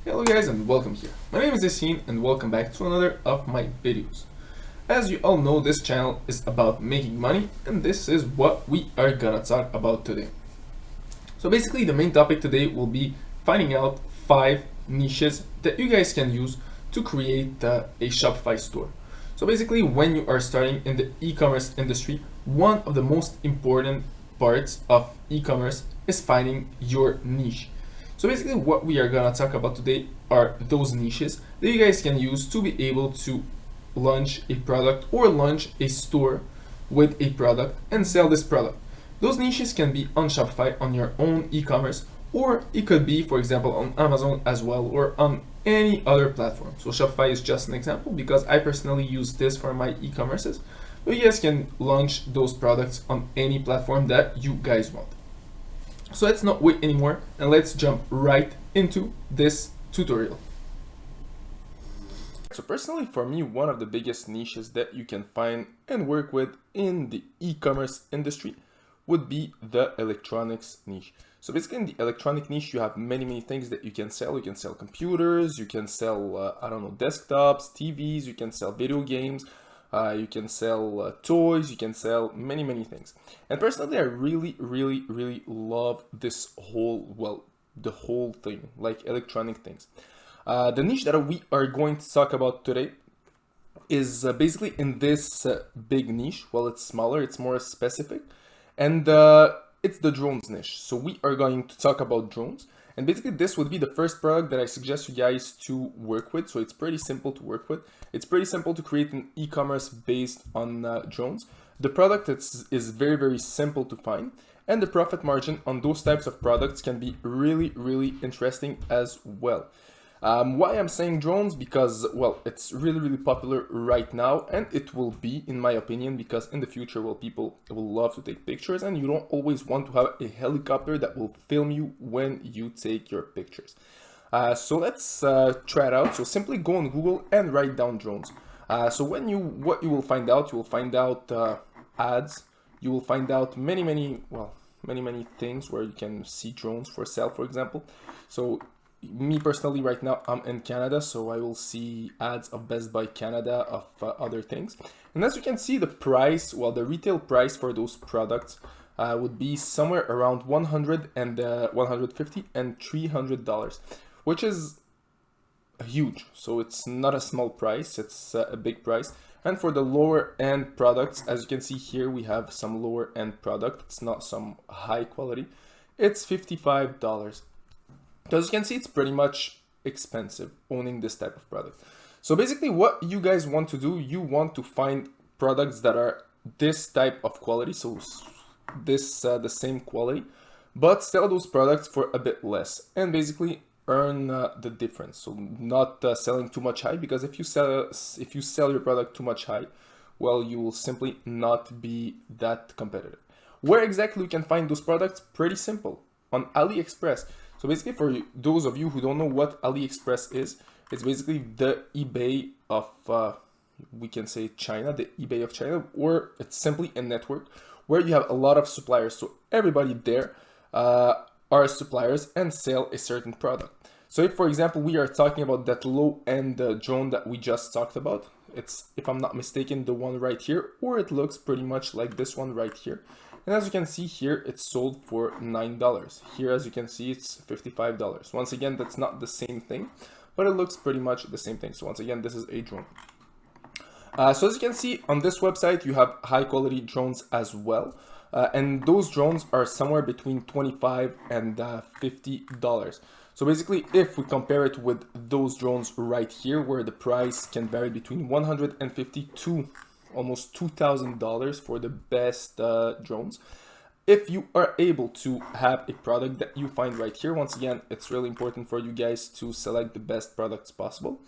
Hello guys and welcome here. My name is Yassine and welcome back to another of my videos. As you all know, this channel is about making money and this is what we are gonna talk about today. So basically the main topic today will be finding out 5 niches that you guys can use to create a Shopify store. So basically when you are starting in the e-commerce industry, one of the most important parts of e-commerce is finding your niche. So basically what we are gonna talk about today are those niches that you guys can use to be able to launch a product or launch a store with a product and sell this product. Those niches can be on Shopify on your own e-commerce, or it could be, for example, on Amazon as well, or on any other platform. So Shopify is just an example because I personally use this for my e-commerces, but you guys can launch those products on any platform that you guys want. So let's not wait anymore and let's jump right into this tutorial. So personally for me, one of the biggest niches that you can find and work with in the e-commerce industry would be the electronics niche. So basically in the electronic niche, you have many things that you can sell. You can sell computers, you can sell, desktops, TVs, you can sell video games, you can sell toys, you can sell many things. And personally, I really love this the whole thing, like electronic things. The niche that we are going to talk about today is basically in this big niche. Well, it's smaller, it's more specific, and it's the drones niche. So we are going to talk about drones, and basically this would be the first product that I suggest you guys to work with. So it's pretty simple to work with. It's pretty simple to create an e-commerce based on drones. The product is very simple to find, and the profit margin on those types of products can be really interesting as well. Why I'm saying drones? Because, well, it's really popular right now, and it will be, in my opinion, because in the future, well, people will love to take pictures, and you don't always want to have a helicopter that will film you when you take your pictures. So let's try it out. So simply go on Google and write down drones. So what you will find out, ads. You will find out many things where you can see drones for sale, for example. So me personally right now I'm in Canada, so I will see ads of Best Buy Canada, of other things. And as you can see, the price, well, the retail price for those products would be somewhere around $150 and $300, which is huge. So it's not a small price, it's a big price. And for the lower end products, as you can see here, we have some lower end product. It's not some high quality. It's $55. So as you can see, it's pretty much expensive owning this type of product. So basically what you guys want to do, you want to find products that are this type of quality. So this, the same quality, but sell those products for a bit less and basically earn the difference. So not selling too much high, because if you sell your product too much high, well, you will simply not be that competitive. Where exactly you can find those products? Pretty simple, on AliExpress. So basically, for those of you who don't know what AliExpress is, it's basically the eBay of, we can say China, the eBay of China, or it's simply a network where you have a lot of suppliers. So everybody there are suppliers and sell a certain product. So if, for example, we are talking about that low-end drone that we just talked about, it's, if I'm not mistaken, the one right here, or it looks pretty much like this one right here. And as you can see here, it's sold for $9. Here, as you can see, it's $55. Once again, that's not the same thing, but it looks pretty much the same thing. So once again, this is a drone. So as you can see on this website, you have high quality drones as well. And those drones are somewhere between $25 and $50. So basically, if we compare it with those drones right here, where the price can vary between $150 to almost $2,000 for the best drones. If you are able to have a product that you find right here, once again, it's really important for you guys to select the best products possible.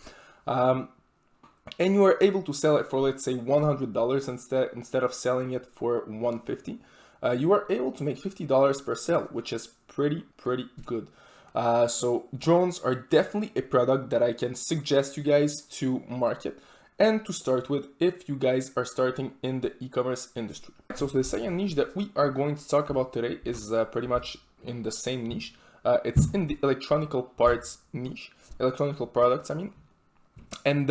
And you are able to sell it for, let's say, $100 instead of selling it for $150. You are able to make $50 per sale, which is pretty good. So drones are definitely a product that I can suggest you guys to market and to start with if you guys are starting in the e-commerce industry. So the second niche that we are going to talk about today is pretty much in the same niche. It's in the electronical parts niche, electronical products, I mean. And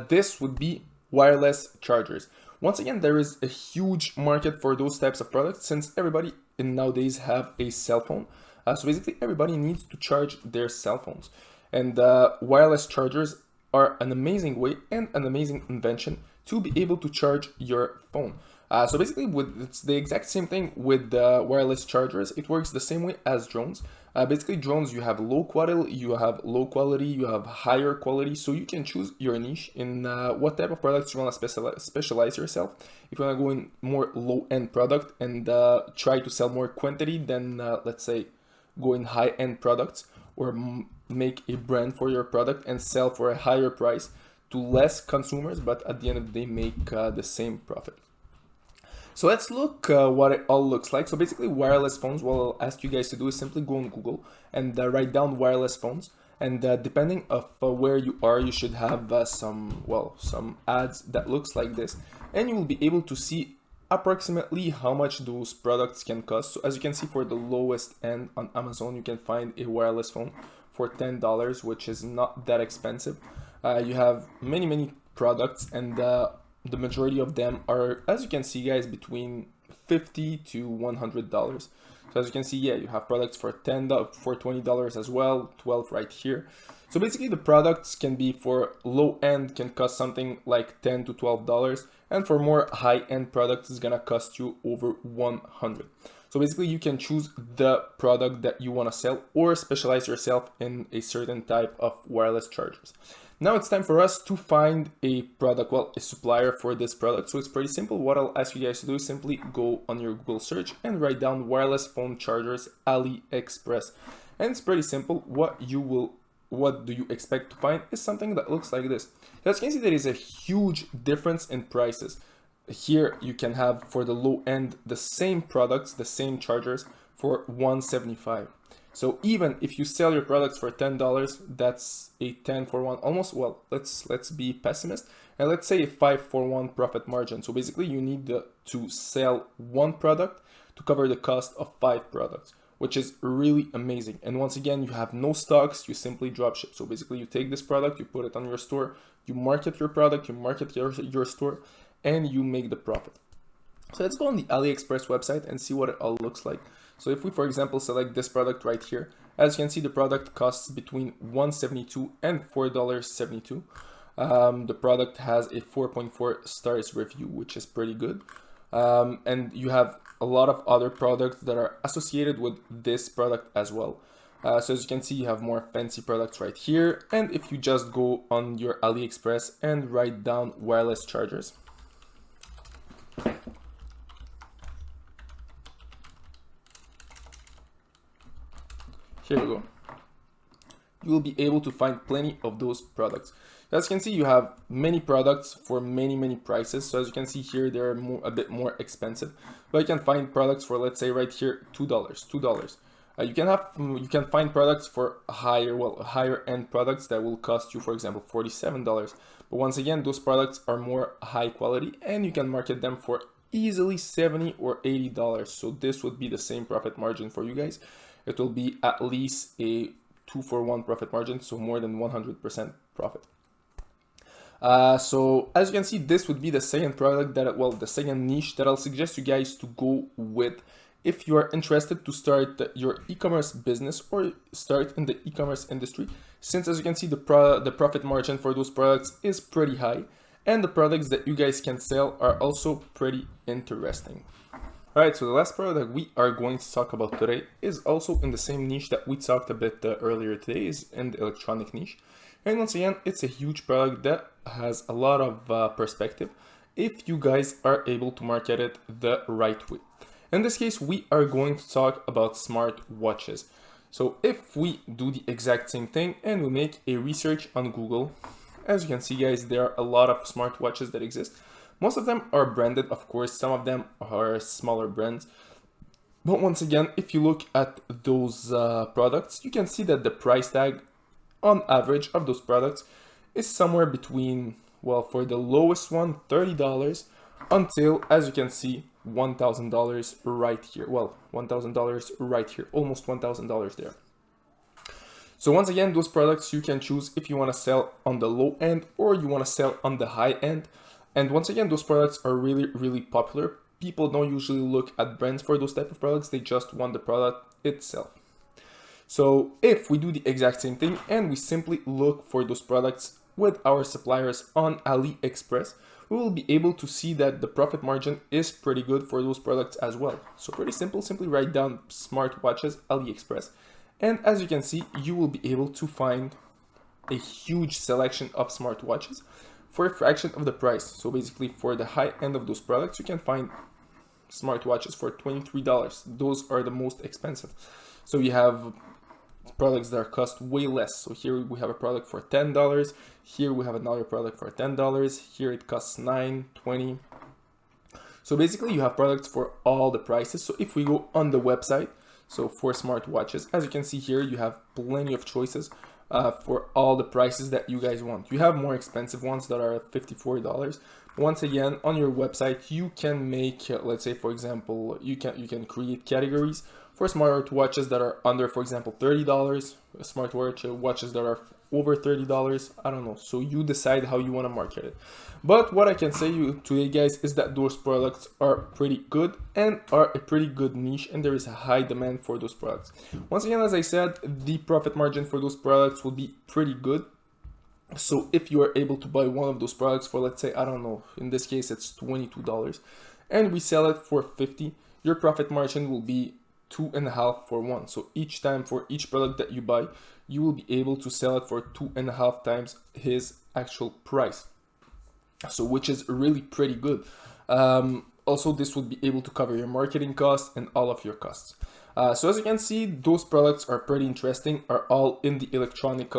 this would be wireless chargers. Once again, there is a huge market for those types of products since everybody nowadays have a cell phone. So basically everybody needs to charge their cell phones. And wireless chargers are an amazing way and an amazing invention to be able to charge your phone. So basically it's the exact same thing with the wireless chargers. It works the same way as drones. Basically drones, you have low quality, you have higher quality, so you can choose your niche in what type of products you want to specialize yourself. If you want to go in more low-end product and try to sell more quantity than let's say go in high-end products, or make a brand for your product and sell for a higher price to less consumers, but at the end of the day make the same profit. So let's look what it all looks like. So basically wireless phones, what I'll ask you guys to do is simply go on Google and write down wireless phones. And depending of where you are, you should have some ads that looks like this. And you will be able to see approximately how much those products can cost. So as you can see, for the lowest end on Amazon, you can find a wireless phone for $10, which is not that expensive. You have many products, and the majority of them are, as you can see guys, between $50 to $100. So as you can see, yeah, you have products for $20 as well, 12 right here. So basically the products can be for low end, can cost something like $10 to $12, and for more high end products it's gonna cost you over $100. So basically you can choose the product that you want to sell or specialize yourself in a certain type of wireless chargers. Now it's time for us to find a product, well, a supplier for this product. So it's pretty simple. What I'll ask you guys to do is simply go on your Google search and write down wireless phone chargers AliExpress. And it's pretty simple. What do you expect to find is something that looks like this. As you can see, there is a huge difference in prices. Here you can have for the low end the same products, the same chargers for $175. So even if you sell your products for $10, that's a 10 for 1, almost, well, let's be pessimist, and let's say a 5 for 1 profit margin. So basically you need to sell one product to cover the cost of 5 products, which is really amazing. And once again, you have no stocks, you simply dropship. So basically you take this product, you put it on your store, you market your product, you market your store, and you make the profit. So let's go on the AliExpress website and see what it all looks like. So if we, for example, select this product right here, as you can see, the product costs between $1.72 and $4.72. The product has a 4.4 stars review, which is pretty good. And you have a lot of other products that are associated with this product as well. So as you can see, you have more fancy products right here. And if you just go on your AliExpress and write down wireless chargers, here we go. You will be able to find plenty of those products. As you can see, you have many products for many prices. So as you can see here, they're a bit more expensive, but you can find products for, let's say right here, $2. You can find products for higher end products that will cost you, for example, $47. But once again, those products are more high quality and you can market them for easily $70 or $80. So this would be the same profit margin for you guys. It will be at least a 2 for 1 profit margin, so more than 100% profit. So as you can see, this would be the second product the second niche that I'll suggest you guys to go with if you are interested to start your e-commerce business or start in the e-commerce industry, since as you can see, the profit margin for those products is pretty high, and the products that you guys can sell are also pretty interesting. Alright, so the last product that we are going to talk about today is also in the same niche that we talked a bit earlier today, is in the electronic niche. And once again, it's a huge product that has a lot of perspective if you guys are able to market it the right way. In this case, we are going to talk about smart watches. So if we do the exact same thing and we make a research on Google, as you can see guys, there are a lot of smart watches that exist. Most of them are branded, of course, some of them are smaller brands. But once again, if you look at those products, you can see that the price tag on average of those products is somewhere between, well, for the lowest one, $30 until, as you can see, $1,000 right here. Well, $1,000 right here, almost $1,000 there. So once again, those products you can choose if you want to sell on the low end or you want to sell on the high end. And once again, those products are really, really popular. People don't usually look at brands for those type of products. They just want the product itself. So if we do the exact same thing and we simply look for those products with our suppliers on AliExpress, we will be able to see that the profit margin is pretty good for those products as well. So pretty simple, simply write down smartwatches AliExpress. And as you can see, you will be able to find a huge selection of smartwatches for a fraction of the price. So basically for the high end of those products, you can find smartwatches for $23. Those are the most expensive. So you have products that cost way less. So here we have a product for $10. Here we have another product for $10. Here it costs $9, $20. So basically you have products for all the prices. So if we go on the website, so for smartwatches, as you can see here, you have plenty of choices for all the prices that you guys want. You have more expensive ones that are at $54. Once again, on your website, you can make, let's say, for example, you can create categories for smartwatches that are under, for example, $30, smartwatches that are over $30, I don't know. So you decide how you want to market it. But what I can say you today, guys, is that those products are pretty good and are a pretty good niche, and there is a high demand for those products. Once again, as I said, the profit margin for those products will be pretty good. So if you are able to buy one of those products for, let's say, I don't know, in this case, it's $22, and we sell it for $50, your profit margin will be 2.5 for one. So each time for each product that you buy, you will be able to sell it for 2.5 times his actual price. So which is really pretty good. Also, this would be able to cover your marketing costs and all of your costs. So as you can see, those products are pretty interesting, are all in electronics.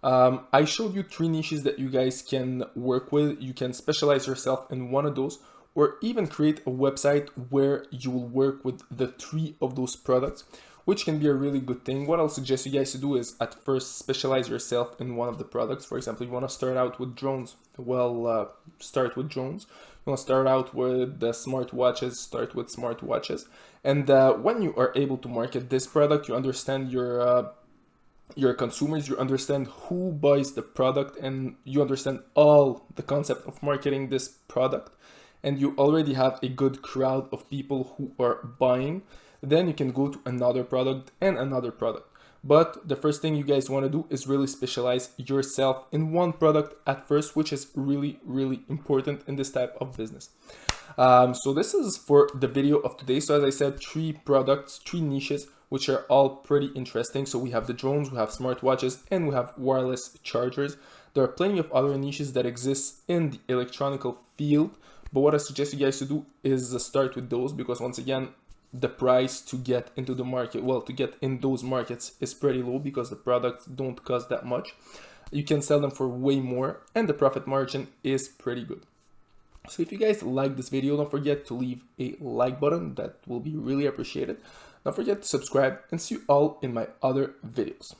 I showed you 3 niches that you guys can work with. You can specialize yourself in one of those, or even create a website where you will work with the 3 of those products, which can be a really good thing. What I'll suggest you guys to do is at first specialize yourself in one of the products. For example, you want to start out with drones. Well, start with drones. You want to start out with the smartwatches, start with smartwatches. And when you are able to market this product, you understand your consumers, you understand who buys the product, and you understand all the concept of marketing this product. And you already have a good crowd of people who are buying. Then you can go to another product and another product. But the first thing you guys want to do is really specialize yourself in one product at first, which is really, really important in this type of business. So this is for the video of today. So as I said, 3 products, 3 niches, which are all pretty interesting. So we have the drones, we have smartwatches, and we have wireless chargers. There are plenty of other niches that exist in the electronical field. But what I suggest you guys to do is start with those, because once again, the price to get into the market, well, to get in those markets is pretty low because the products don't cost that much. You can sell them for way more, and the profit margin is pretty good. So if you guys like this video, don't forget to leave a like button. That will be really appreciated. Don't forget to subscribe, and see you all in my other videos.